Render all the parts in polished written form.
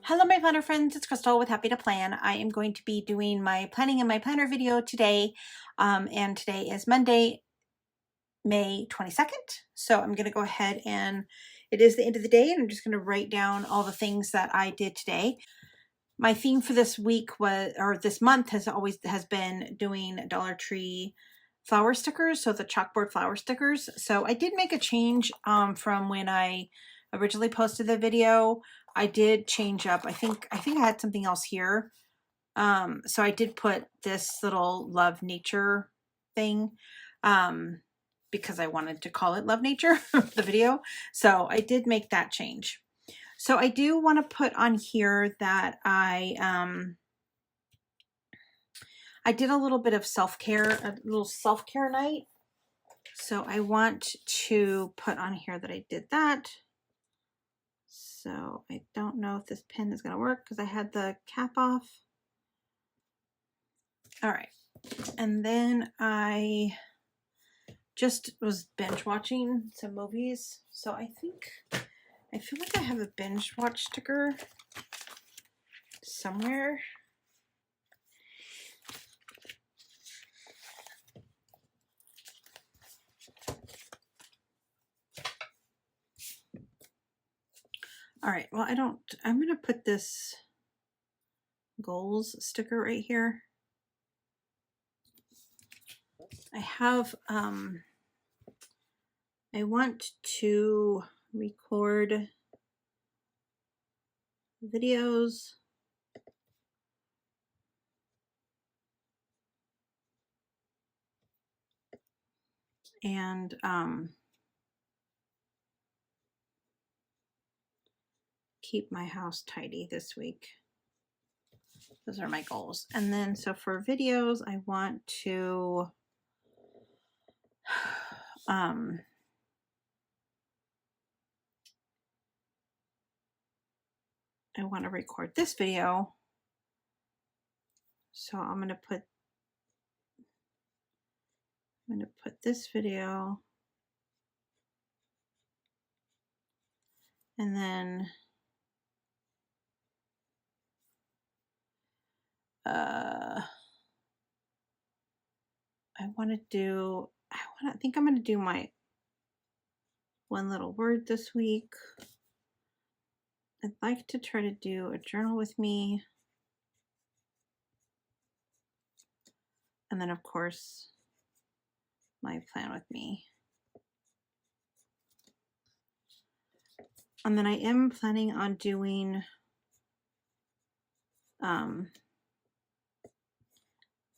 Hello my planner friends, it's Crystal with Happy to Plan. I am going to be doing my planning in my planner video today, and today is Monday, May 22nd. So I'm going to go ahead and it is the end of the day and I'm just going to write down all the things that I did today. My theme for this week was, or this month has been doing Dollar Tree flower stickers, so the chalkboard flower stickers. So I did make a change from when I originally posted the video. I did change up. I think I had something else here. So I did put this little Love Nature thing because I wanted to call it Love Nature, the video. So I did make that change. So I do want to put on here that I did a little bit of self-care, a little self-care night. So I want to put on here that I did that. So I don't know if this pen is going to work because I had the cap off. All right. And then I just was binge watching some movies. So I feel like I have a binge watch sticker somewhere. All right, well, I'm going to put this goals sticker right here. I have, I want to record videos and keep my house tidy this week. Those are my goals. And then so for videos, I want to I want to record this video. So I'm going to put this video and then I think I'm going to do my one little word this week. I'd like to try to do a journal with me. And then of course, my plan with me. And then I am planning on doing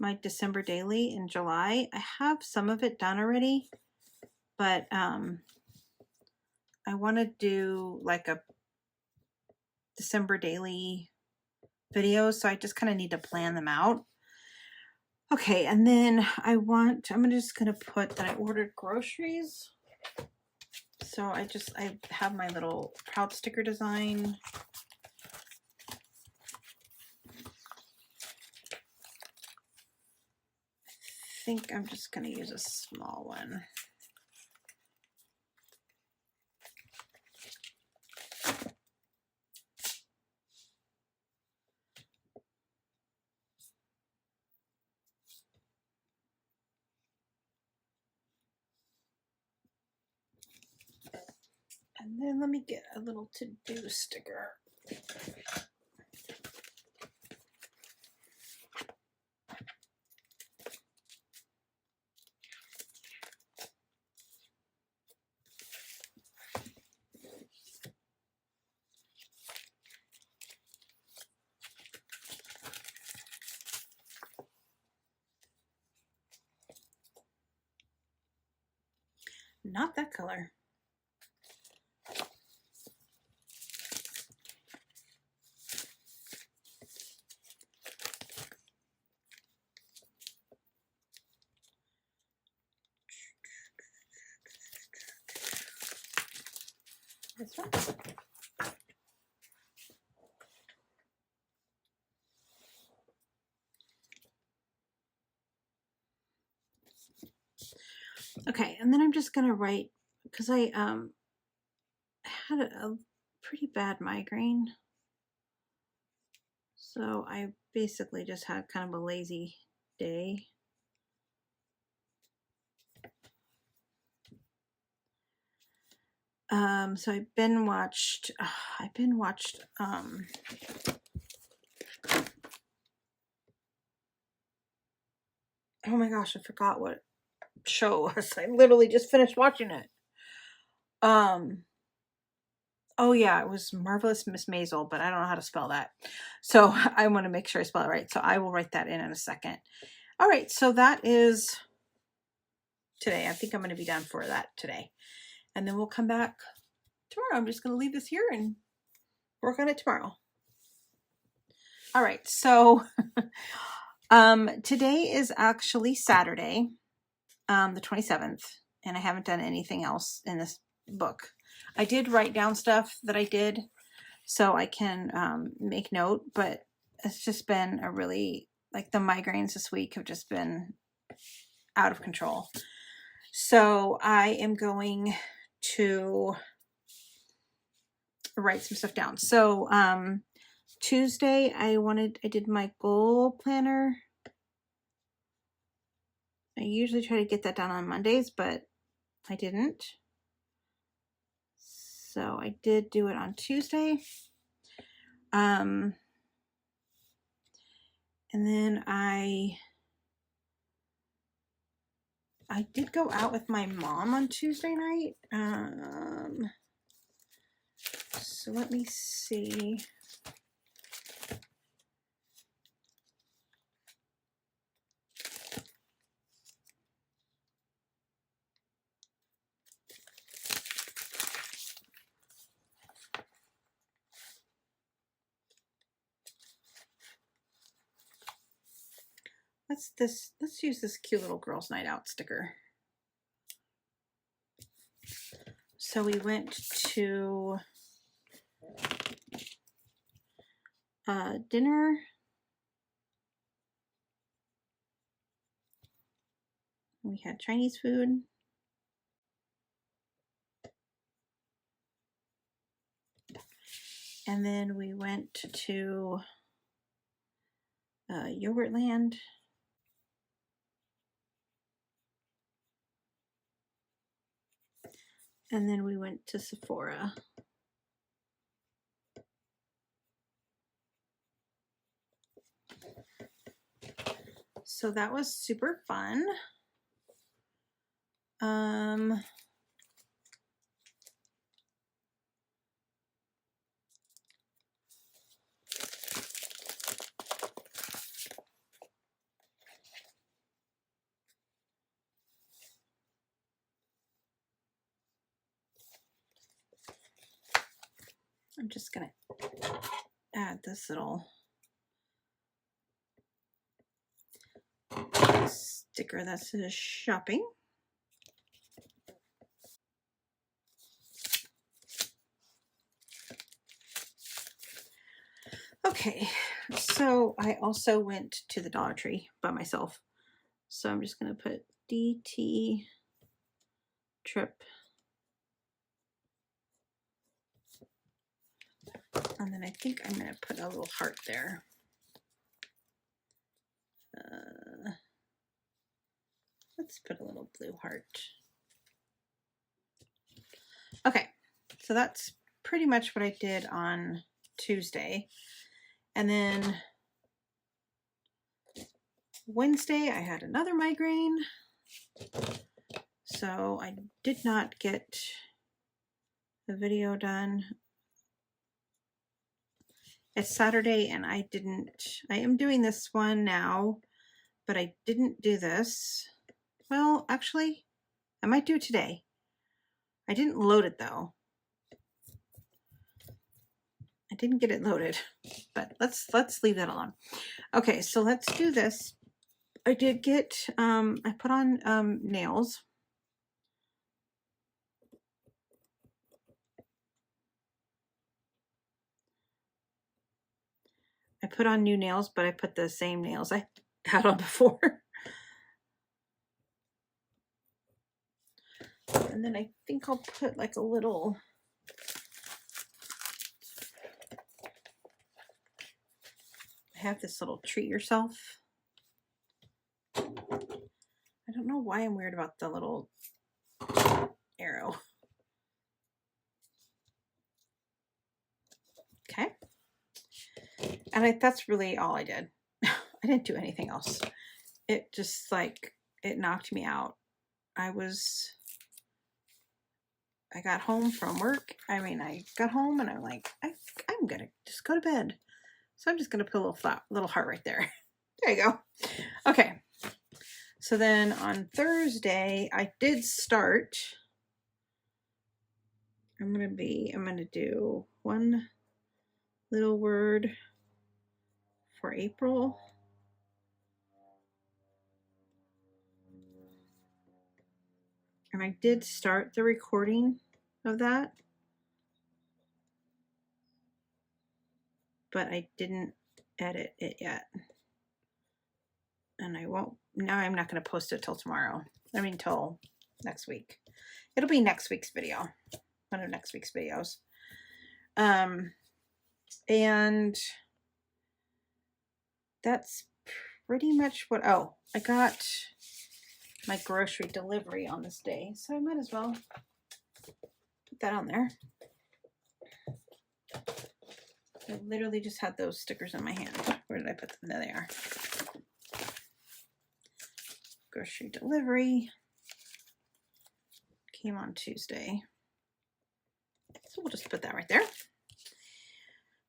my December daily in July. I have some of it done already, but I want to do like a December daily video, so I just kind of need to plan them out. Okay, and then I'm just gonna put that I ordered groceries. So I have my little proud sticker design. I think I'm just gonna use a small one. And then let me get a little to-do sticker. Not that color. This one. Okay, and then I'm just gonna write, because I had a pretty bad migraine. So I basically just had kind of a lazy day. So I've been watched, oh my gosh, I forgot what show it was. I literally just finished watching it. Oh yeah, it was Marvelous Miss Maisel, but I don't know how to spell that. So I want to make sure I spell it right. So I will write that in a second. All right, so that is today. I think I'm going to be done for that today. And then we'll come back tomorrow. I'm just going to leave this here and work on it tomorrow. All right, so today is actually Saturday, the 27th, and I haven't done anything else in this book. I did write down stuff that I did so I can make note, but it's just been a really, like, the migraines this week have just been out of control. So I am going to write some stuff down. So Tuesday I did my goal planner. I usually try to get that done on Mondays, but I didn't. So I did do it on Tuesday. And then I did go out with my mom on Tuesday night. So let me see. Let's use this cute little girls' night out sticker. So we went to dinner. We had Chinese food. And then we went to Yogurtland. And then we went to Sephora. So that was super fun. I'm just gonna add this little sticker that says shopping. Okay, so I also went to the Dollar Tree by myself. So I'm just gonna put DT trip. And then I think I'm gonna put a little heart there. Let's put a little blue heart. Okay, so that's pretty much what I did on Tuesday. And then Wednesday, I had another migraine. So I did not get the video done. It's Saturday and I am doing this one now, but I didn't do this. Well, actually, I might do it today. I didn't load it though. I didn't get it loaded, but let's leave that alone. Okay, so let's do this. I did get, I put on nails. I put on new nails, but I put the same nails I had on before. And then I think I'll put like a little I have this little treat yourself. I don't know why I'm weird about the little arrow. Okay. And that's really all I did. I didn't do anything else. It just like, it knocked me out. I got home from work. I got home and I'm like, I'm gonna just go to bed. So I'm just gonna put a little heart right there. There you go. Okay. So then on Thursday, I did start. I'm gonna do one little word for April. And I did start the recording of that, but I didn't edit it yet. And I won't, now I'm not going to post it till tomorrow. Till next week. It'll be next week's video. One of next week's videos. And that's pretty much what, oh, I got my grocery delivery on this day. So I might as well put that on there. I literally just had those stickers in my hand. Where did I put them? There they are. Grocery delivery came on Tuesday. So we'll just put that right there.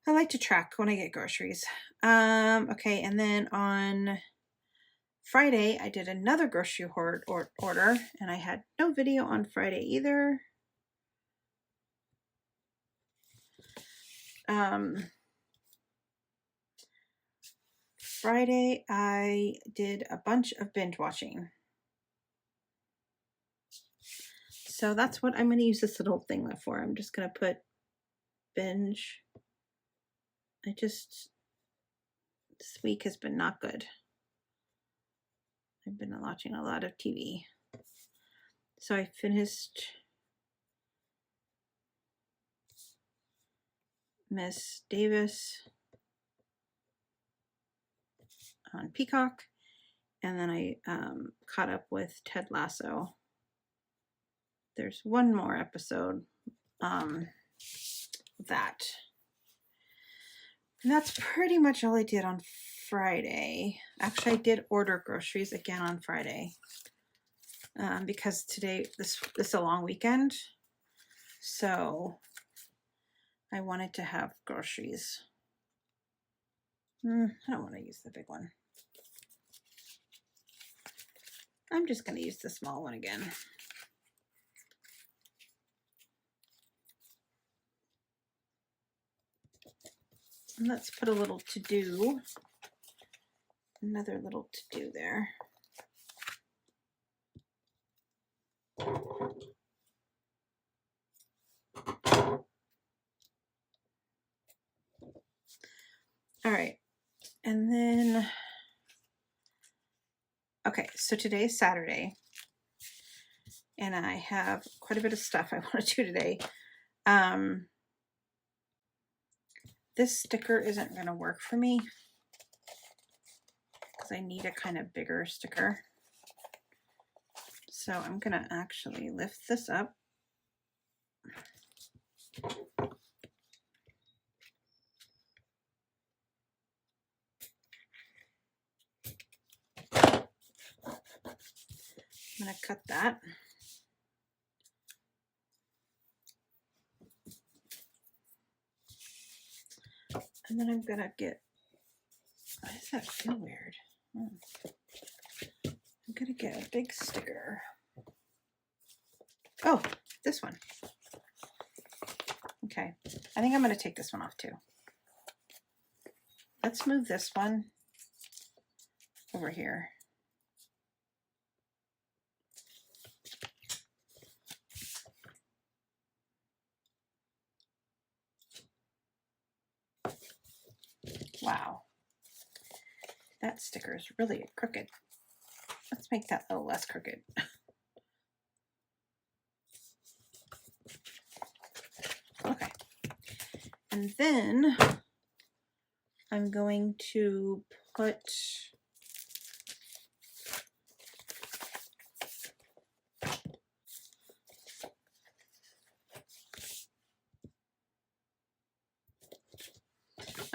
I like to track when I get groceries. Okay, and then on Friday, I did another grocery order, and I had no video on Friday either. Friday, I did a bunch of binge watching. So that's what I'm going to use this little thing for. I'm just going to put binge. This week has been not good. I've been watching a lot of TV. So I finished Miss Davis on Peacock, and then I caught up with Ted Lasso. There's one more episode that. And that's pretty much all I did on Friday. Actually, I did order groceries again on Friday because today, this is a long weekend. So I wanted to have groceries. I don't want to use the big one. I'm just going to use the small one again. And let's put a little to-do, another little to-do there. All right, and then, okay, so today is Saturday, and I have quite a bit of stuff I want to do today. This sticker isn't going to work for me because I need a kind of bigger sticker. So I'm going to actually lift this up. I'm going to cut that. And then I'm going to get, why does that feel weird? I'm going to get a big sticker. Oh, this one. Okay, I think I'm going to take this one off too. Let's move this one over here. Wow, that sticker is really crooked. Let's make that a little less crooked. Okay, and then I'm going to put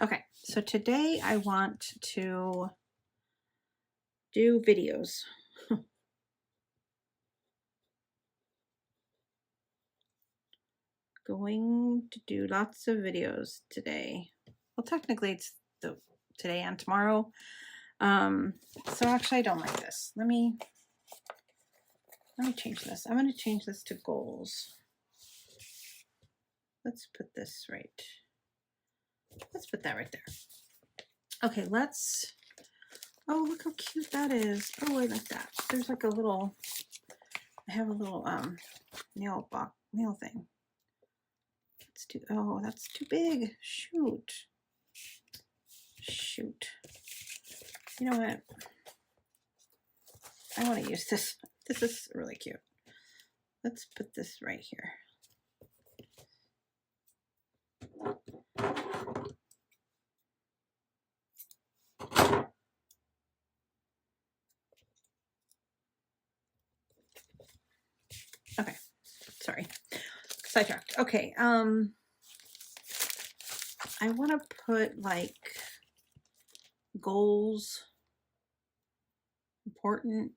okay, so today I want to do videos. Going to do lots of videos today. Well, technically it's today and tomorrow. So actually I don't like this. Let me change this. I'm going to change this to goals. Let's put this right. Let's put that right there. Okay, let's, oh, look how cute that is. Oh, I like that. There's like a little, I have a little nail thing. It's too, oh, that's too big. Shoot. You know what? I want to use this. This is really cute. Let's put this right here. Okay, sorry, sidetracked. Okay, I want to put like goals, important,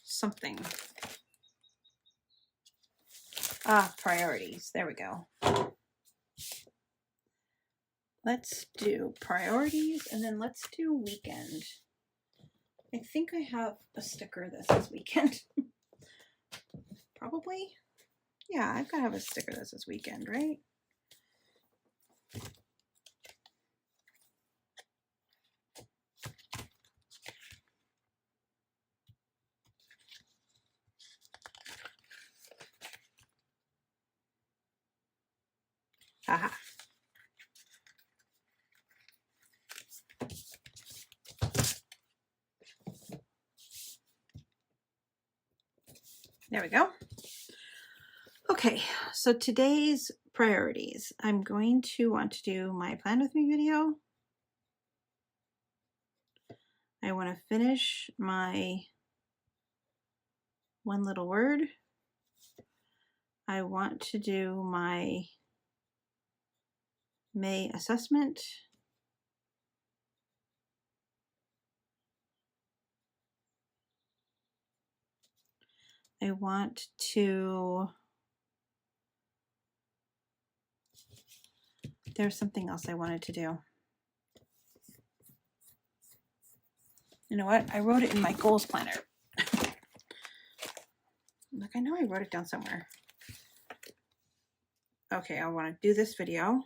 something. Priorities. There we go. Let's do priorities and then let's do weekend. I think I have a sticker that says weekend. Probably. Yeah, I've got to have a sticker that says weekend, right? Haha. There we go. Okay, so today's priorities. I'm going to want to do my plan with me video. I want to finish my one little word. I want to do my May assessment. I want to, there's something else I wanted to do. You know what? I wrote it in my goals planner. Like, I know I wrote it down somewhere. Okay, I want to do this video.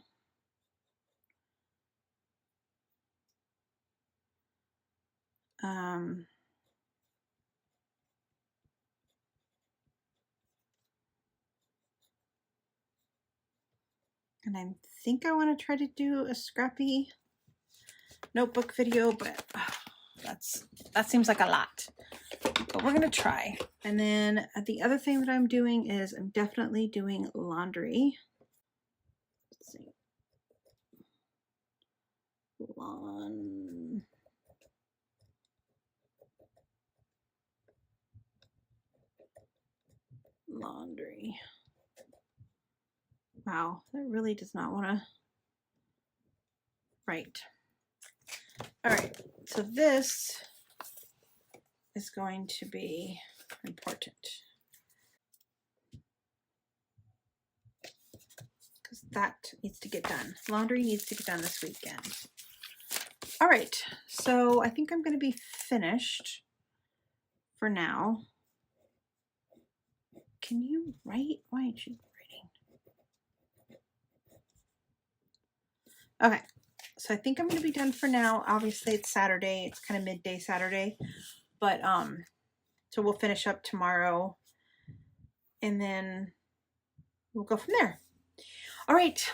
And I think I want to try to do a scrappy notebook video, but that seems like a lot. But we're gonna try. And then the other thing that I'm doing is I'm definitely doing laundry. Let's see. Laundry. Wow, that really does not want to. Right. All right, so this is going to be important because that needs to get done. Laundry needs to get done this weekend. All right, so I think I'm going to be finished for now. Can you write? Why aren't you writing? Okay, so I think I'm going to be done for now. Obviously, it's Saturday. It's kind of midday Saturday, but so we'll finish up tomorrow, and then we'll go from there. All right.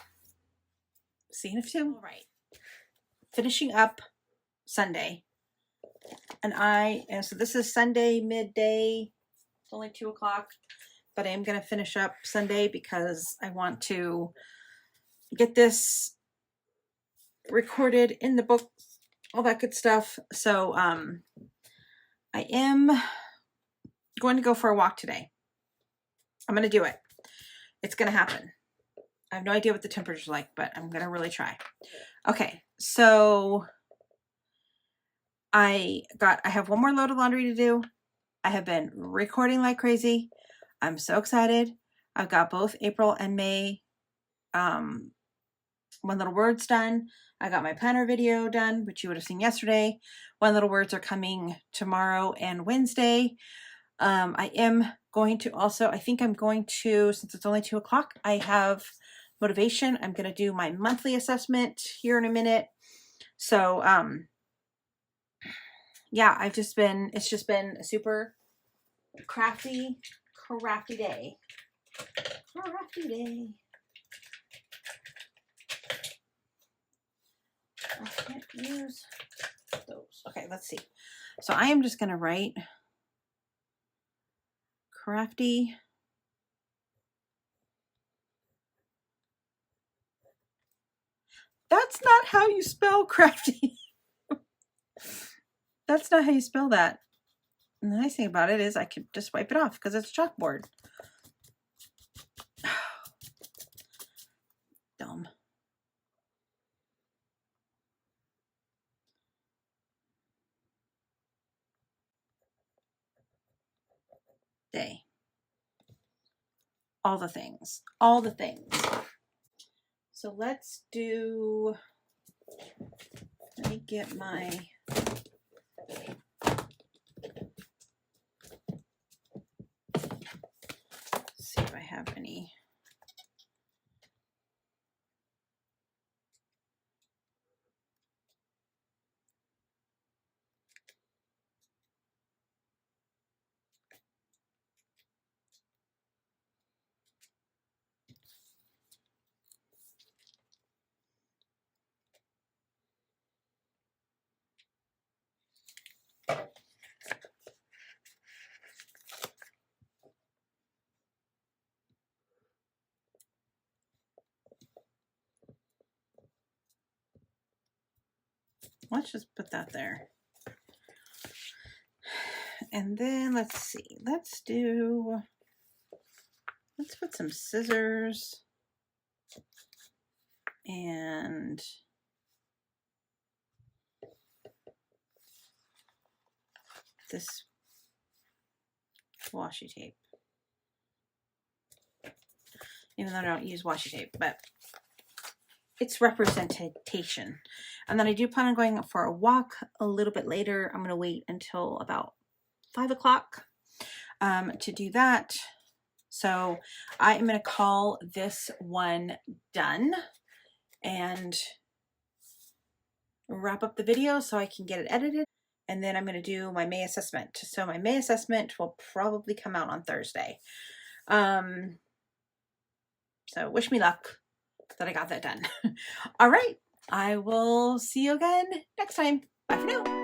See you in a few. All right. Finishing up Sunday, and so this is Sunday midday. It's only 2 o'clock, but I am going to finish up Sunday because I want to get this recorded in the book, all that good stuff. So I am going to go for a walk today. I'm going to do it. It's going to happen. I have no idea what the temperature's like, but I'm going to really try. Okay, so I have one more load of laundry to do. I have been recording like crazy. I'm so excited. I've got both April and May One Little Words done. I got my planner video done, which you would have seen yesterday. One Little Words are coming tomorrow and Wednesday. I am going to also, I think I'm going to, since it's only 2 o'clock, I have motivation. I'm going to do my monthly assessment here in a minute. So, yeah, it's just been a super crafty day. Crafty day. I can't use those. Okay, let's see. So I am just going to write Crafty. That's not how you spell crafty. That's not how you spell that. And the nice thing about it is I can just wipe it off because it's chalkboard. Dumb. Day. All the things. All the things. So let's do, let me get my, see if I have any. Let's just put that there. And then let's see, let's put some scissors and this washi tape. Even though I don't use washi tape, but it's representation. And then I do plan on going for a walk a little bit later. I'm going to wait until about 5 o'clock to do that. So I am going to call this one done and wrap up the video so I can get it edited. And then I'm going to do my May assessment. So my May assessment will probably come out on Thursday. So wish me luck that I got that done. All right. I will see you again next time. Bye for now.